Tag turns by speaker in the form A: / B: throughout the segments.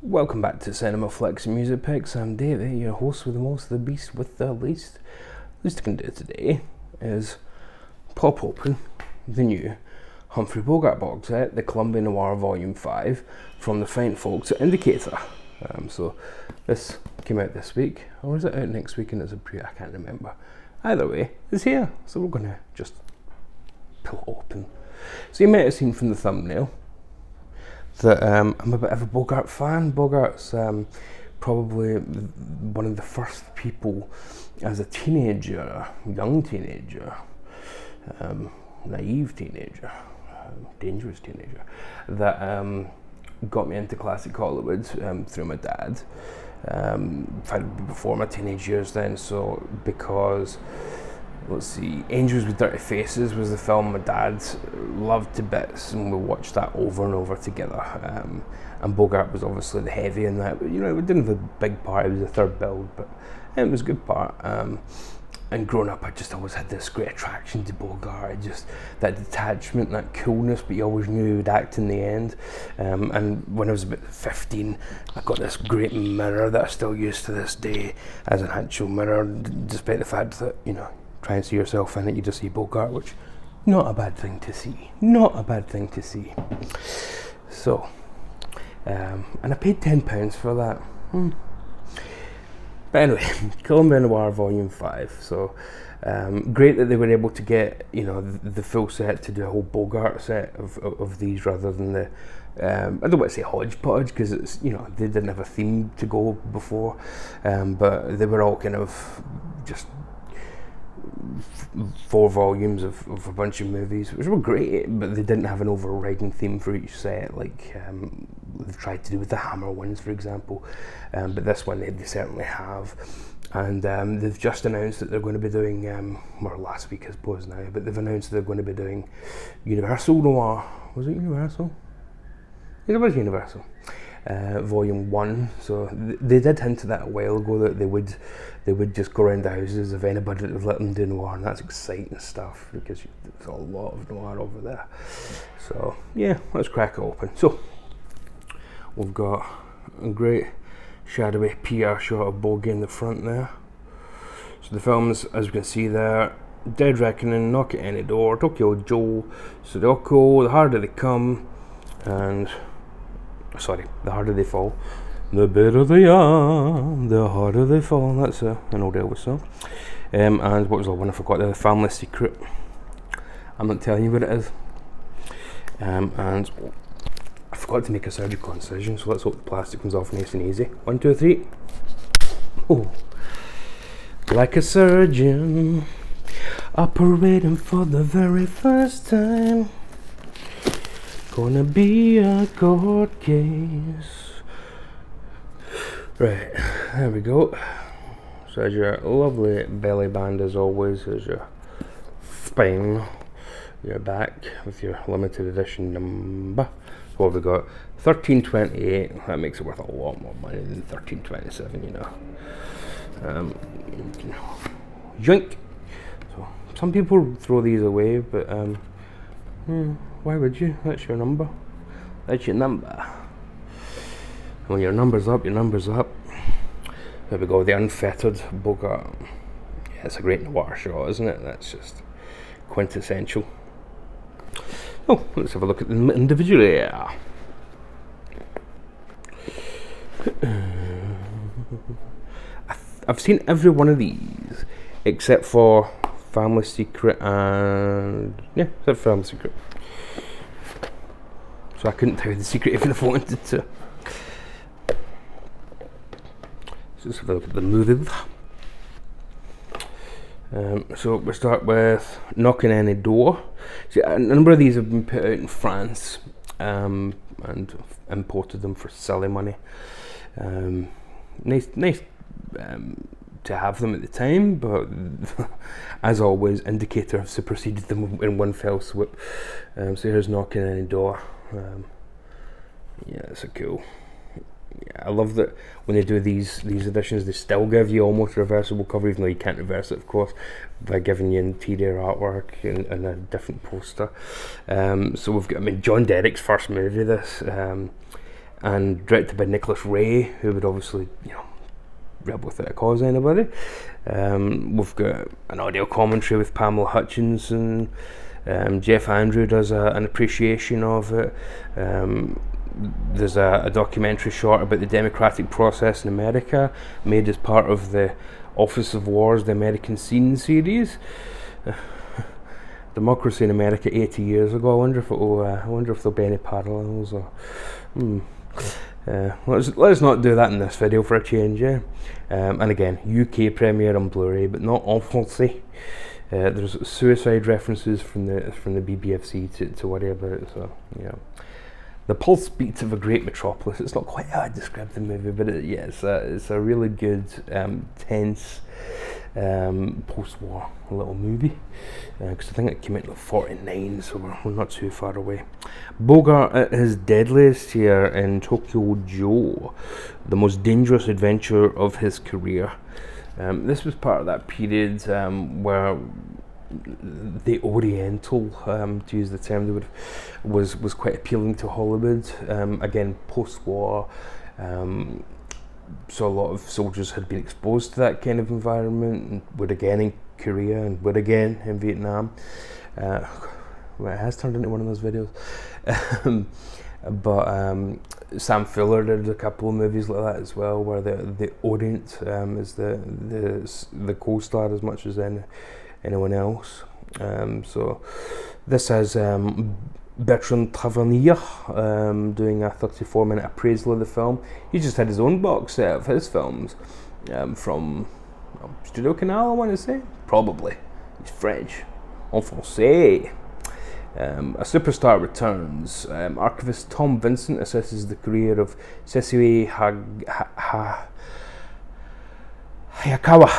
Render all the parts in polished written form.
A: Welcome back to Cinema Flicks and Music Picks. I'm Davey, your host with the most, the beast with the least. Least I can do today is pop open the new Humphrey Bogart box set, the Columbia Noir Volume 5, from the fine folks at Indicator. So this came out this week, or is it out next week and it's a preview? I can't remember. Either way, it's here, so we're going to just pull it open. So you might have seen from the thumbnail that I'm a bit of a Bogart fan. Bogart's probably one of the first people as a teenager, young teenager, naive teenager, dangerous teenager, that got me into classic Hollywood through my dad. Before my teenage years then, so because Angels with Dirty Faces was the film my dad loved to bits, and we watched that over and over together. And Bogart was obviously the heavy in that, but it didn't have a big part, it was a third build, but it was a good part. And growing up, I just always had this great attraction to Bogart, just that detachment, that coolness, but you always knew he would act in the end. And when I was about 15, I got this great mirror that I still use to this day as an actual mirror, despite the fact that, try and see yourself in it, you just see Bogart, which not a bad thing to see. Not a bad thing to see. So, and I paid £10 for that. But anyway, Columbia Noir Volume 5. So, great that they were able to get, the full set to do a whole Bogart set of these rather than the, I don't want to say hodgepodge because it's, they didn't have a theme to go before, but they were all kind of just 4 volumes of a bunch of movies, which were great, but they didn't have an overriding theme for each set, like they've tried to do with the Hammer ones, for example. But this one they certainly have, and they've just announced that they're going to be doing, or last week I suppose now, but they've announced they're going to be doing Universal Noir. Was it Universal? It was Universal. Volume 1, so they did hint at that a while ago that they would just go around the houses of anybody that would let them do noir, and that's exciting stuff because there's a lot of noir over there. So yeah, let's crack it open. So we've got a great shadowy PR shot of Bogie in the front there. So the films, as you can see there, Dead Reckoning, Knock at Any Door, Tokyo Joe, Sudoku, The Harder They Come, and The Harder They Fall. The better they are, the harder they fall. That's an old Elvis song. And what was the one I forgot there? The Family Secret. I'm not telling you what it is. And I forgot to make a surgical incision, so let's hope the plastic comes off nice and easy. 1, 2, 3. Oh, like a surgeon operating for the very first time. Gonna be a court case. Right, there we go. So there's your lovely belly band as always. There's your spine, your back with your limited edition number. So what have we got? 13.28. That makes it worth a lot more money than 13.27, Yoink. So some people throw these away, but why would you? That's your number. That's your number. When your number's up, your number's up. There we go, the unfettered Bogart. Yeah, it's a great noir shot, isn't it? That's just quintessential. Oh, let's have a look at them individually. I've seen every one of these except for Family Secret and... yeah, except for Family Secret. So I couldn't tell you the secret even if I wanted to. Let's have a look at the movie. So we start with Knocking Any Door. See, a number of these have been put out in France and imported them for silly money. Nice to have them at the time, but as always, Indicator have superseded them in one fell swoop. So here's Knocking Any Door. Yeah, it's a cool. Yeah, I love that when they do these editions, they still give you almost reversible cover, even though you can't reverse it, of course, by giving you interior artwork and a different poster. So we've got, John Derrick's first movie, this. and directed by Nicholas Ray, who would obviously, Rebel Without a Cause anybody. We've got an audio commentary with Pamela Hutchinson. Jeff Andrew does an appreciation of it. There's a documentary short about the democratic process in America, made as part of the Office of Wars, the American Scene series. Democracy in America 80 years ago. I wonder if there'll be any parallels. Or, let's not do that in this video for a change, yeah. And again, UK premiere on Blu-ray, but not en français. There's suicide references from the BBFC to worry about. So yeah. The pulse beats of a great metropolis. It's not quite how I described the movie, but it's a really good, tense, post-war little movie. Because I think it came out in '49, so we're not too far away. Bogart at his deadliest here in Tokyo Joe, the most dangerous adventure of his career. This was part of that period where the Oriental, to use the term, was quite appealing to Hollywood. Again, post-war, so a lot of soldiers had been exposed to that kind of environment, and were again in Korea and were again in Vietnam. Well, it has turned into one of those videos. But Sam Fuller did a couple of movies like that as well, where the Orient is the co-star as much as anyone else. So this has Bertrand Tavernier doing a 34-minute appraisal of the film. He just had his own box set of his films from Studio Canal, I want to say. Probably. He's French. En français. A Superstar returns. Archivist Tom Vincent assesses the career of Sessue Hayakawa.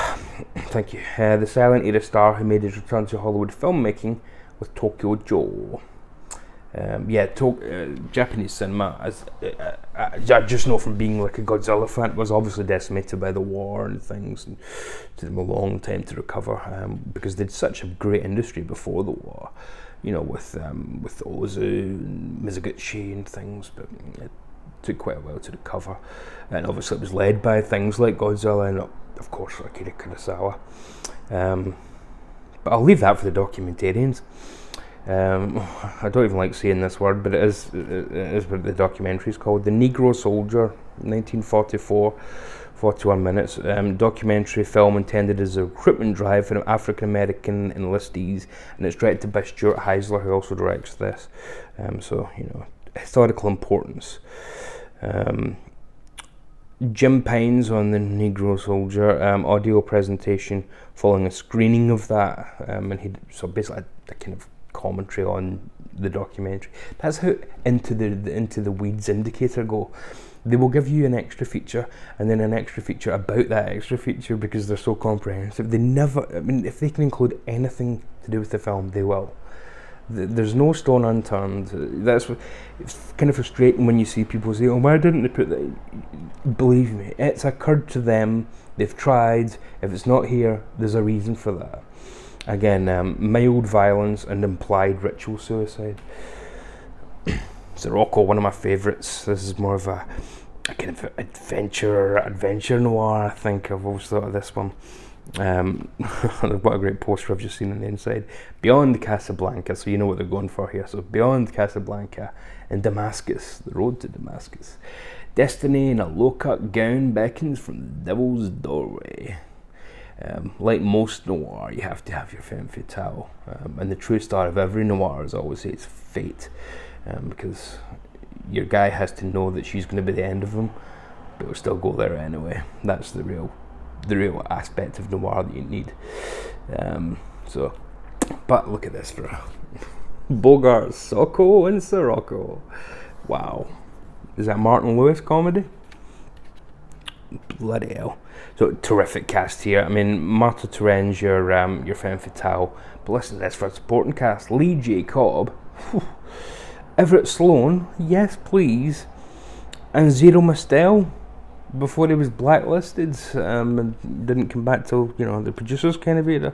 A: Thank you. The silent era star who made his return to Hollywood filmmaking with Tokyo Joe. Japanese cinema, as I just know from being like a Godzilla fan, was obviously decimated by the war and things, and it took them a long time to recover because they'd such a great industry before the war, with Ozu and Mizoguchi and things, but it took quite a while to recover, and obviously it was led by things like Godzilla and of course Akira Kurosawa. But I'll leave that for the documentarians. I don't even like saying this word, but it is what the documentary is called. The Negro Soldier, 1944, 41 minutes. Documentary film intended as a recruitment drive for African American enlistees, and it's directed by Stuart Heisler, who also directs this. So, historical importance. Jim Pines on the Negro Soldier, audio presentation following a screening of that, and so basically a kind of commentary on the documentary. That's how into the weeds indicator go. They will give you an extra feature and then an extra feature about that extra feature because they're so comprehensive. They never, if they can include anything to do with the film, they will. There's no stone unturned. It's kind of frustrating when you see people say, "Oh, why didn't they put that?" Believe me, it's occurred to them. They've tried. If it's not here, there's a reason for that. Again, mild violence and implied ritual suicide. Sirocco, one of my favourites. This is more of a kind of adventure noir. I think I've always thought of this one. What a great poster I've just seen on the inside. Beyond Casablanca, so you know what they're going for here. So beyond Casablanca and Damascus, the road to Damascus. Destiny in a low-cut gown beckons from the devil's doorway. Like most noir, you have to have your femme fatale, and the true star of every noir is always it's fate, because your guy has to know that she's going to be the end of him, but will still go there anyway. That's the real aspect of noir that you need. But look at this for Bogart, Socko and Sirocco. Wow, is that Martin Lewis comedy? Bloody hell. So terrific cast here. I mean, Marta Turen's your femme fatale, but listen to this for a supporting cast. Lee J. Cobb, Everett Sloane, yes please, and Zero Mostel before he was blacklisted and didn't come back till the producers kind of era.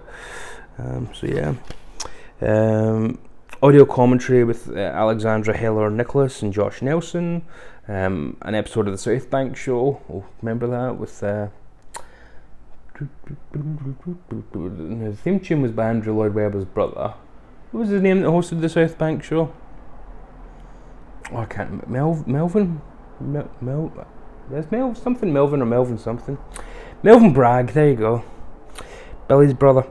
A: Audio commentary with Alexandra Heller Nicholas and Josh Nelson. An episode of the South Bank Show. Oh, remember that? With the theme tune was by Andrew Lloyd Webber's brother. What was his name that hosted the South Bank Show? Oh, I can't. Melvin? There's Melvin or Melvin something. Melvin Bragg, there you go. Billy's brother.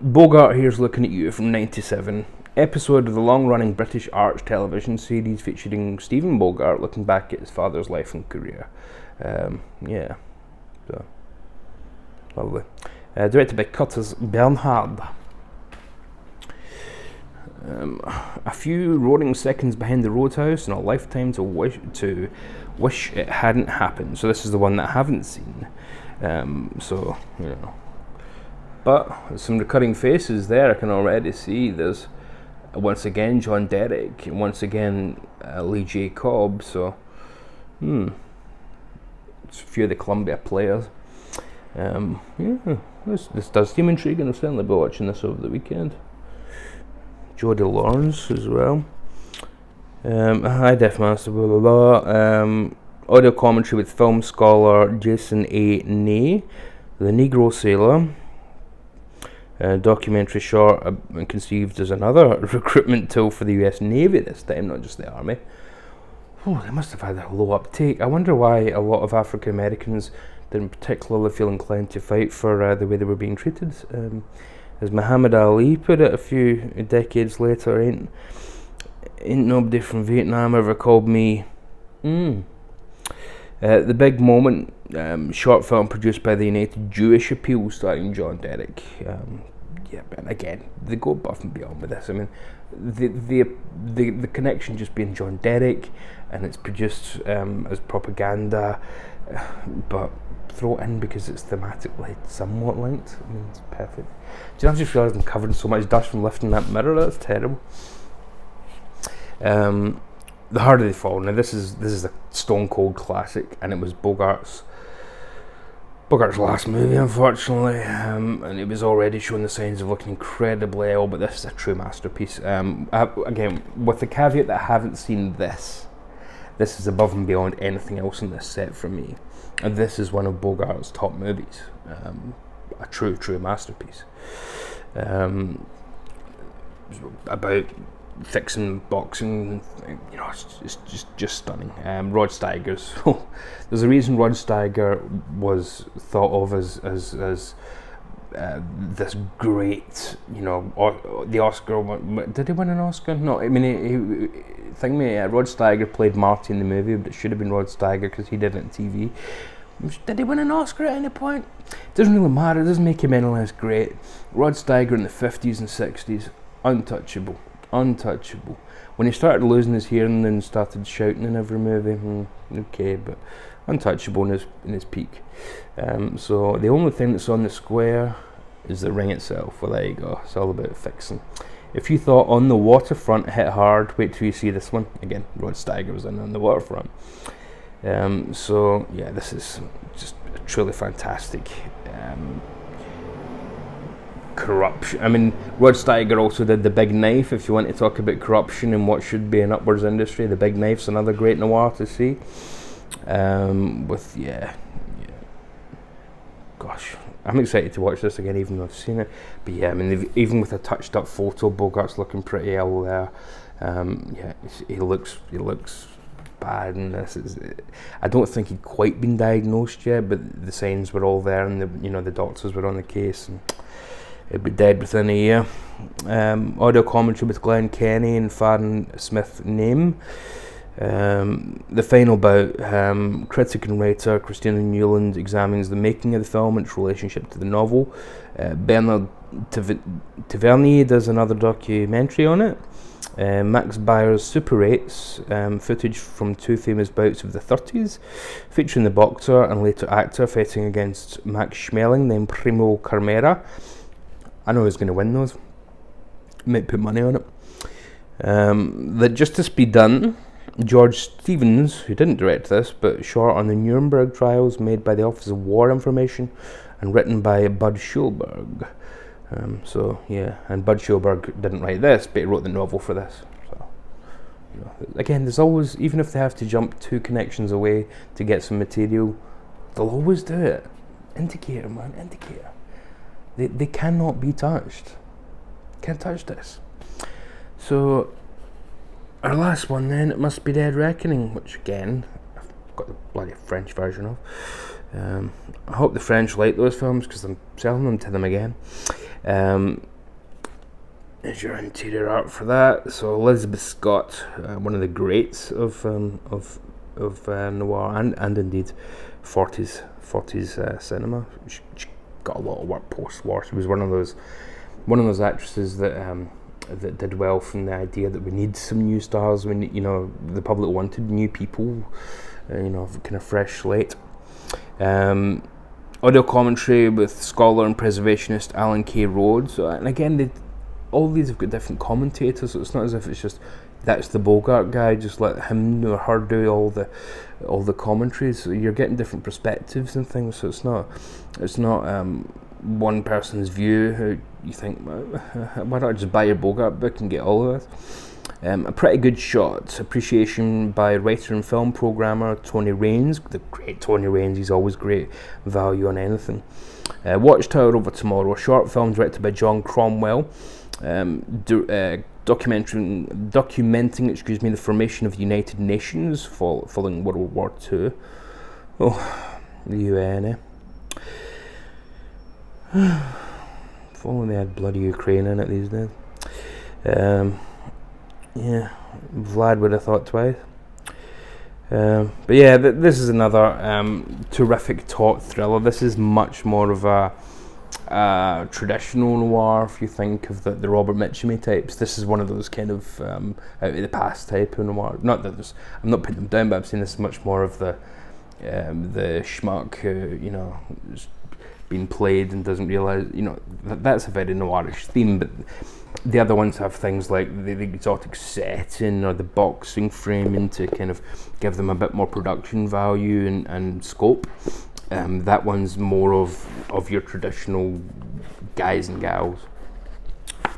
A: Bogart Here's Looking at You from 97. Episode of the long-running British arts television series featuring Stephen Bogart looking back at his father's life and career. Yeah. So, lovely. Directed by Curtis Bernhard. A few roaring seconds behind the roadhouse and a lifetime to wish it hadn't happened. So this is the one that I haven't seen. So, you know. But some recurring faces there I can already see. There's once again John Derek, and once again Lee J. Cobb. So, it's a few of the Columbia players. Yeah, this does seem intriguing. I'll certainly be watching this over the weekend. Jodie Lawrence as well. Hi Def Master, blah blah blah. Audio commentary with film scholar Jason A. Ney, The Negro Sailor. Documentary short conceived as another recruitment tool for the US Navy this time, not just the Army. Oh, they must have had a low uptake. I wonder why a lot of African Americans didn't particularly feel inclined to fight for the way they were being treated. As Muhammad Ali put it a few decades later, ain't nobody from Vietnam ever called me. The Big Moment, short film produced by the United Jewish Appeal, starring John Derek. Yeah, but again, they go above and beyond with this. I mean, the connection just being John Derek, and it's produced as propaganda, but throw it in because it's thematically somewhat linked. I mean, it's perfect. Do you know, I've just realised I'm covering so much dust from lifting that mirror. That's terrible. The Harder They Fall. Now this is a stone cold classic, and it was Bogart's last movie, unfortunately, and it was already showing the signs of looking incredibly ill. But this is a true masterpiece. Again, with the caveat that I haven't seen this is above and beyond anything else in this set for me, and this is one of Bogart's top movies. A true masterpiece. About fixing boxing, you know, it's just stunning. Rod Steiger's. There's a reason Rod Steiger was thought of as this great, you know, the Oscar. Did he win an Oscar? No, I mean, Rod Steiger played Marty in the movie, but it should have been Rod Steiger because he did it on TV. Did he win an Oscar at any point? It doesn't really matter. It doesn't make him any less great. Rod Steiger in the 50s and 60s, untouchable. When he started losing his hearing and started shouting in every movie, okay, but untouchable in his peak. So the only thing that's on the square is the ring itself. Well, there you go. It's all about fixing. If you thought On the Waterfront hit hard, wait till you see this one. Again, Rod Steiger was in On the Waterfront. So yeah, this is just a truly fantastic corruption. I mean, Rod Steiger also did The Big Knife. If you want to talk about corruption in what should be an upwards industry, The Big Knife's another great noir to see. Gosh, I'm excited to watch this again, even though I've seen it. But yeah, I mean, even with a touched up photo, Bogart's looking pretty ill there. Yeah, he looks bad, and I don't think he'd quite been diagnosed yet, but the signs were all there, and the doctors were on the case, and he'd be dead within a year. Audio commentary with Glenn Kenny and Farron Smith Name. The final bout, critic and writer Christina Newland examines the making of the film and its relationship to the novel. Bernard Tavernier does another documentary on it. Max Byers Super 8's footage from two famous bouts of the 30s, featuring the boxer and later actor fighting against Max Schmeling, named Primo Carmera. I know who's going to win those. Might put money on it. Let Justice Be Done. George Stevens, who didn't direct this, but short on the Nuremberg trials made by the Office of War Information and written by Bud Schulberg. So yeah, and Bud Schoberg didn't write this, but he wrote the novel for this. So again, there's always, even if they have to jump 2 connections away to get some material, they'll always do it. Indicator, man, indicator. They cannot be touched. Can't touch this. So our last one then, it must be Dead Reckoning, which again I've got the bloody French version of. I hope the French like those films because I'm selling them to them again. There's your interior art for that. So Elizabeth Scott, one of the greats of noir and indeed 40s cinema. She got a lot of work post-war. She was one of those actresses that did well from the idea that we need some new stars. We need, the public wanted new people, kind of fresh slate. Audio commentary with scholar and preservationist Alan K. Rhodes, and again, all these have got different commentators, so it's not as if it's just that's the Bogart guy, just let him or her do all the commentaries. So you're getting different perspectives and things, so it's not one person's view who you think, why don't I just buy your Bogart book and get all of this. A pretty good shot, appreciation by writer and film programmer Tony Raines, the great Tony Raines, he's always great value on anything. Watchtower Over Tomorrow, a short film directed by John Cromwell, documenting the formation of the United Nations following World War II. Oh, the UN, eh? If only they had bloody Ukraine in it these days. Yeah, Vlad would have thought twice. But yeah, this is another terrific taut thriller. This is much more of a traditional noir, if you think of the Robert Mitchum types. This is one of those kind of out of the past type of noir. Not that I'm not putting them down, but I'm saying this is much more of the schmuck who, is being played and doesn't realise, that's a very noirish theme, but the other ones have things like the exotic setting or the boxing framing to kind of give them a bit more production value and scope. That one's more of your traditional guys and gals.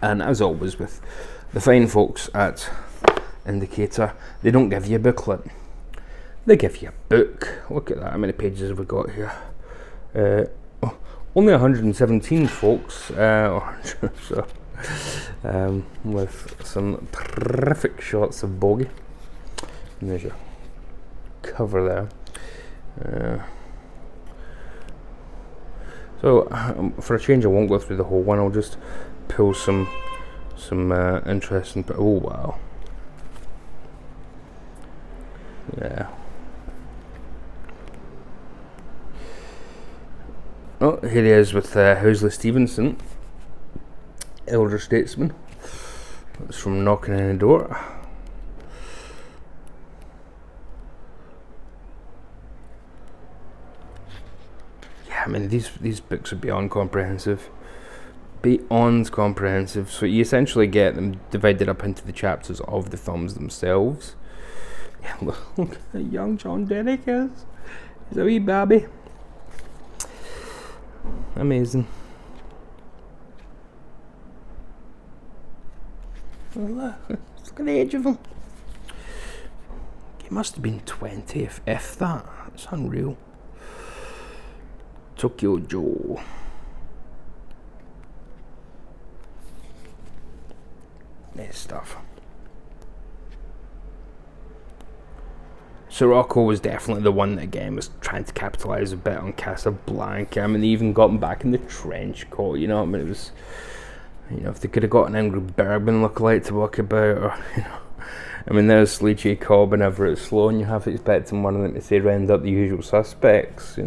A: And as always with the fine folks at Indicator, they don't give you a booklet. They give you a book. Look at that, how many pages have we got here? Only 117, folks. So, with some terrific shots of Bogie. And there's your cover there. So for a change, I won't go through the whole one. I'll just pull some interesting. Oh wow! Yeah. Oh, here he is with Housley Stevenson, elder statesman. That's from Knocking on the Door. Yeah, I mean these books are beyond comprehensive. Beyond comprehensive. So you essentially get them divided up into the chapters of the films themselves. Yeah, look how young John Derek is. He's a wee baby. Amazing. Look at the age of him. He must have been 20, if that. It's unreal. Tokyo Joe. Nice stuff. Sirocco was definitely the one that again was trying to capitalise a bit on Casablanca. I mean, they even got him back in the trench coat, it was, if they could have got an Angry Bergman lookalike to walk about, or, I mean, there's Lee J. Cobb and Everett Sloan, you have to expect one of them to say round up the usual suspects,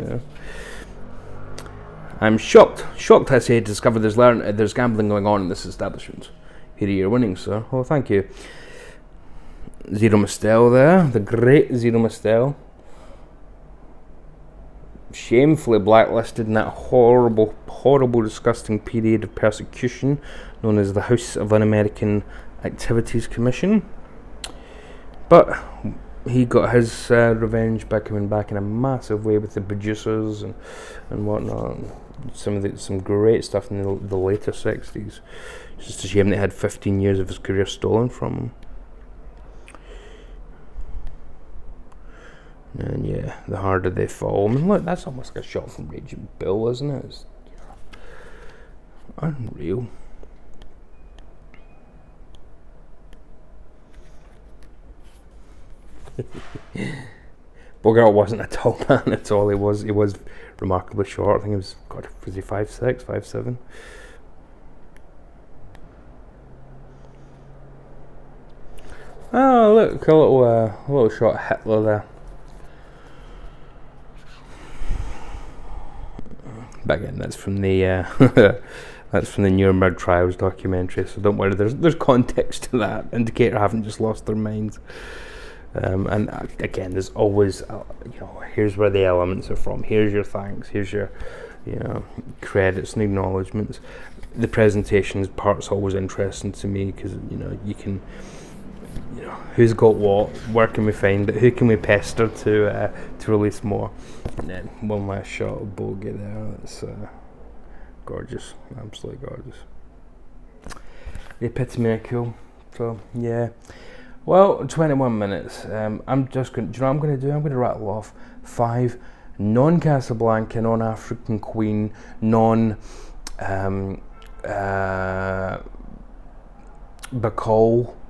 A: I'm shocked, I say, to discover there's gambling going on in this establishment. Here are your winnings, sir. Oh, thank you. Zero Mostel there, the great Zero Mostel. Shamefully blacklisted in that horrible, disgusting period of persecution known as the House of Un-American Activities Commission. But he got his revenge by coming back in a massive way with the producers and whatnot. Some great stuff in the later 60s. It's just a shame they had 15 years of his career stolen from him. And yeah, the harder they fall. I mean, look, that's almost like a shot from Raging Bull, isn't it? It's, unreal. Bogart wasn't a tall man at all. He was remarkably short. I think he was, God, was he 5'6", 5'7"? Oh, look, a little shot of Hitler there. But again, that's from the that's from the Nuremberg trials documentary. So don't worry, there's context to that. Indicator haven't just lost their minds. And again, there's always, here's where the elements are from. Here's your thanks. Here's your, credits and acknowledgements. The presentations part's always interesting to me because you can, who's got what, where can we find it, who can we pester to release more. And then one last shot of Bogie there. That's gorgeous, absolutely gorgeous. The epitome of cool. So yeah. Well, 21 minutes. I'm just going. Do you know what I'm going to do? I'm going to rattle off 5 non-Casablanca, non-African Queen, Bacall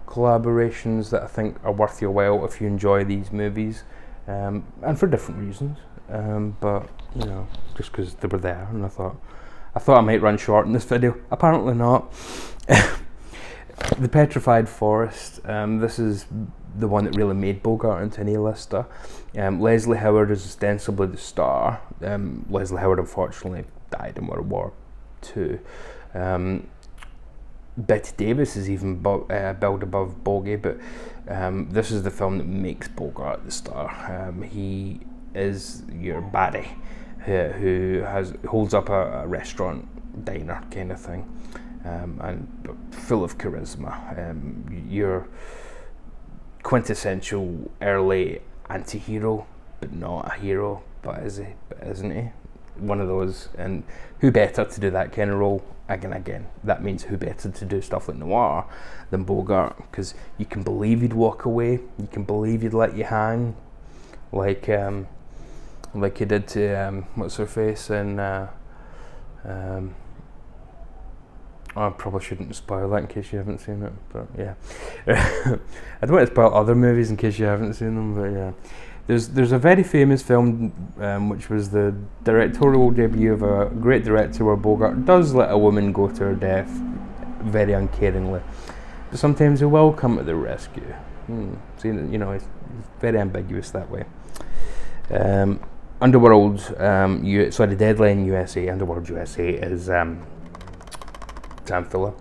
A: collaborations that I think are worth your while if you enjoy these movies, and for different reasons. But just because they were there, and I thought I might run short in this video. Apparently not. The Petrified Forest, this is the one that really made Bogart into an A-lister. Leslie Howard is ostensibly the star. Leslie Howard unfortunately died in World War II. Bette Davis is even billed above Bogie, but this is the film that makes Bogart the star. He is your baddie who holds up a restaurant diner kind of thing. And full of charisma. Your quintessential early anti-hero, but not a hero, but isn't he? One of those, and who better to do that kind of role? Again, that means who better to do stuff like Noir than Bogart, because you can believe he'd walk away, you can believe he'd let you hang, like he did to what's her face in. I probably shouldn't spoil that in case you haven't seen it, but yeah. I don't want to spoil other movies in case you haven't seen them, but yeah. There's a very famous film which was the directorial debut of a great director where Bogart does let a woman go to her death very uncaringly, but sometimes he will come to the rescue. So, it's very ambiguous that way. Underworld, Deadline USA, Underworld USA is Sam Fuller.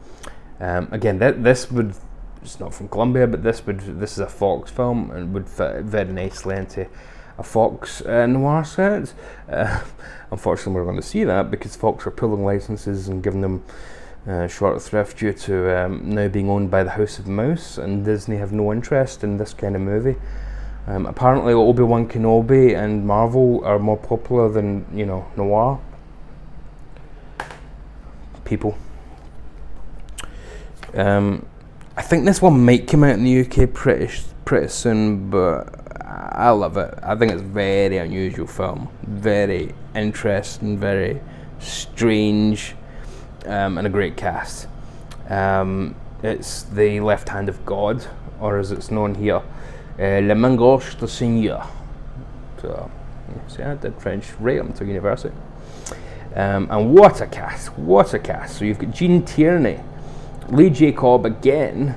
A: Again, it's not from Columbia, but this is a Fox film and would fit very nicely into a Fox noir set. Unfortunately, we're going to see that because Fox are pulling licenses and giving them short thrift due to now being owned by the House of Mouse, and Disney have no interest in this kind of movie. Apparently, Obi-Wan Kenobi and Marvel are more popular than noir. People. I think this one might come out in the UK pretty soon, but I love it. I think it's a very unusual film, very interesting, very strange, and a great cast. It's the left hand of God, or as it's known here, La Main Gauche du Seigneur. So, see, I did French right up until university. And what a cast! So you've got Gene Tierney, Lee J. Cobb again,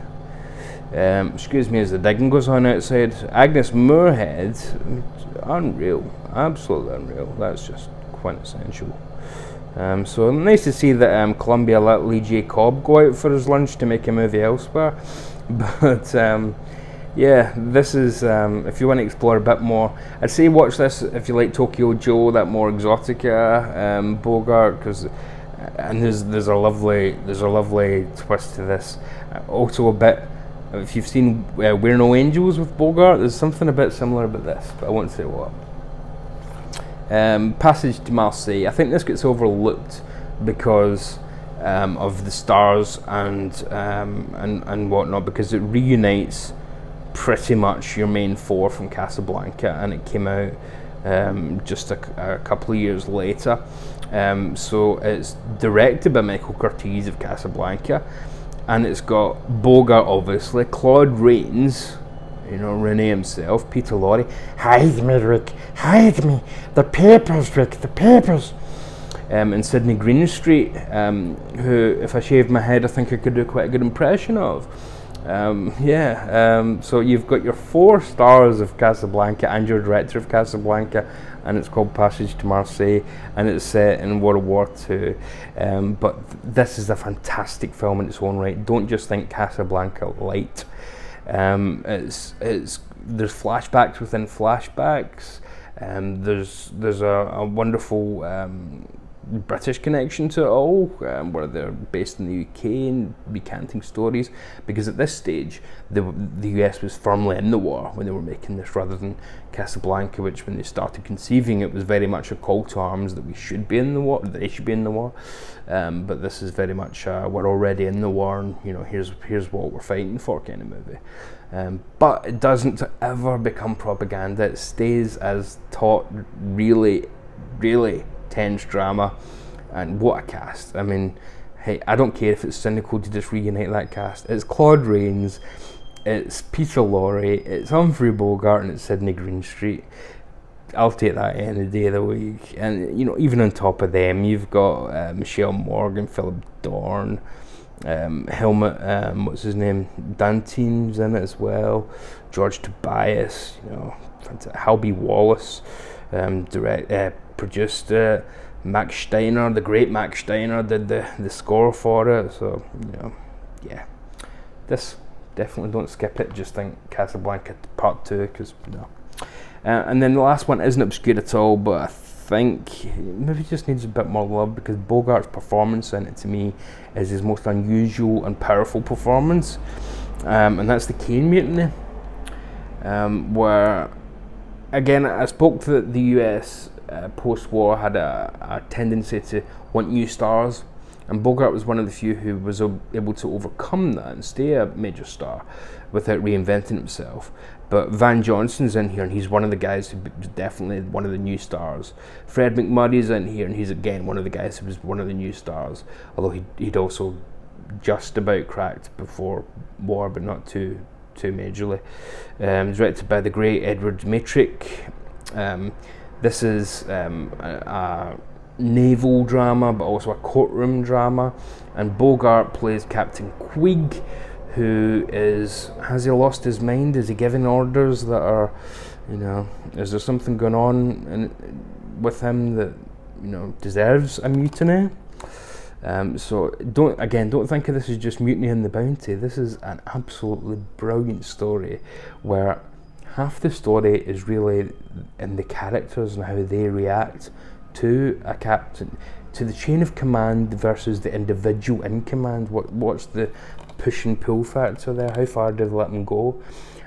A: excuse me as the digging goes on outside, Agnes Moorehead, unreal, absolutely unreal, that's just quintessential. So nice to see that Columbia let Lee J. Cobb go out for his lunch to make a movie elsewhere, but yeah, this is, if you want to explore a bit more, I'd say watch this if you like Tokyo Joe, that more exotica Bogart, and there's a lovely twist to this. Also a bit If you've seen We're No Angels with Bogart, there's something a bit similar about this, but I won't say what. Passage to Marseille. I think this gets overlooked because of the stars and whatnot, because it reunites pretty much your main four from Casablanca, and it came out just a couple of years later. So it's directed by Michael Curtiz of Casablanca, and it's got Bogart, obviously, Claude Rains, you know, Rene himself, Peter Lorre, hide me, Rick, hide me, the papers, Rick, the papers, and Sidney Greenstreet, who, if I shaved my head, I think I could do quite a good impression of. So you've got your 4 stars of Casablanca and your director of Casablanca, and it's called Passage to Marseille, and it's set in World War II. But this is a fantastic film in its own right. Don't just think Casablanca light. There's flashbacks within flashbacks. There's a wonderful British connection to it all, where they're based in the UK and recanting stories, because at this stage the US was firmly in the war when they were making this, rather than Casablanca, which when they started conceiving it was very much a call to arms that we should be in the war, that they should be in the war, but this is very much we're already in the war, and you know, here's what we're fighting for kind of movie. But it doesn't ever become propaganda. It stays as taut, really tense drama, and what a cast. I mean, hey, I don't care if it's cynical to just reunite that cast. It's Claude Rains, it's Peter Lorre, it's Humphrey Bogart, and it's Sidney Greenstreet. I'll take that any day of the week. And you know, even on top of them, you've got Michelle Morgan, Philip Dorn, Helmut, what's his name, Dantine's in it as well, George Tobias, you know, Halby Wallace, produced it. Max Steiner, the great Max Steiner, did the score for it. So, you know, yeah, this definitely don't skip it. Just think Casablanca Part 2, because you know. And then the last one isn't obscure at all, but I think maybe it just needs a bit more love, because Bogart's performance in it, to me, is his most unusual and powerful performance, and that's the Key Mutant, where, again, I spoke to the US post-war had a tendency to want new stars, and Bogart was one of the few who was able to overcome that and stay a major star without reinventing himself. But Van Johnson's in here, and he's one of the guys who was definitely one of the new stars. Fred McMurray's in here, and he's again one of the guys who was one of the new stars, although he'd also just about cracked before war, but not too majorly. Directed by the great Edward Matrick. This is a naval drama, but also a courtroom drama, and Bogart plays Captain Quigg, who has he lost his mind? Is he giving orders that are, you know, is there something going on with him that, you know, deserves a mutiny? So don't think of this as just Mutiny on the Bounty. This is an absolutely brilliant story, where half the story is really in the characters and how they react to a captain, to the chain of command versus the individual in command. What's the push and pull factor there? How far do they let them go?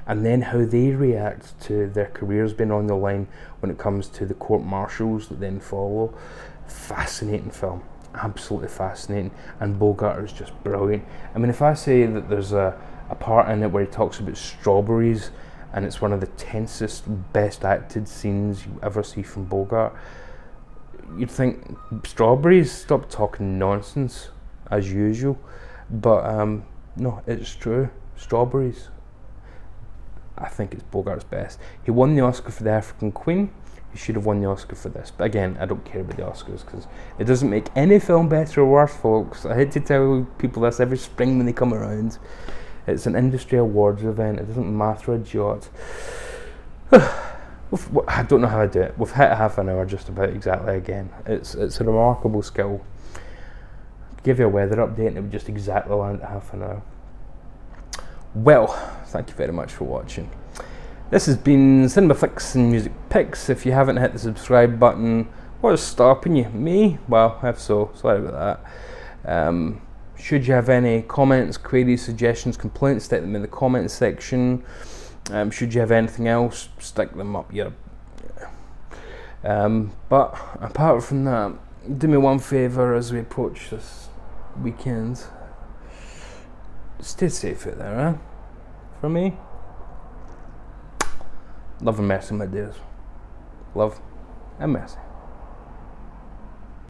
A: And then how they react to their careers being on the line when it comes to the court martials that then follow. Fascinating film, absolutely fascinating, and Bogart is just brilliant. I mean, if I say that there's a part in it where he talks about strawberries, and it's one of the tensest, best acted scenes you ever see from Bogart, you'd think, strawberries, stop talking nonsense as usual. But no, it's true. Strawberries, I think it's Bogart's best. He won the Oscar for The African Queen. He should have won the Oscar for this. But again, I don't care about the Oscars, because it doesn't make any film better or worse, folks. I hate to tell people this every spring when they come around. It's an industry awards event. It doesn't matter a jot. I don't know how I do it. We've hit half an hour just about exactly again. It's a remarkable skill. I'd give you a weather update and it would just exactly land at half an hour. Well, thank you very much for watching. This has been Cinema Flicks and Music Picks. If you haven't hit the subscribe button, what is stopping you? Me? Well, if so, sorry about that. Should you have any comments, queries, suggestions, complaints, stick them in the comments section. Should you have anything else, stick them up your... but apart from that, do me one favour as we approach this weekend. Stay safe out there, eh? From me, love and mercy, my dears. Love and mercy.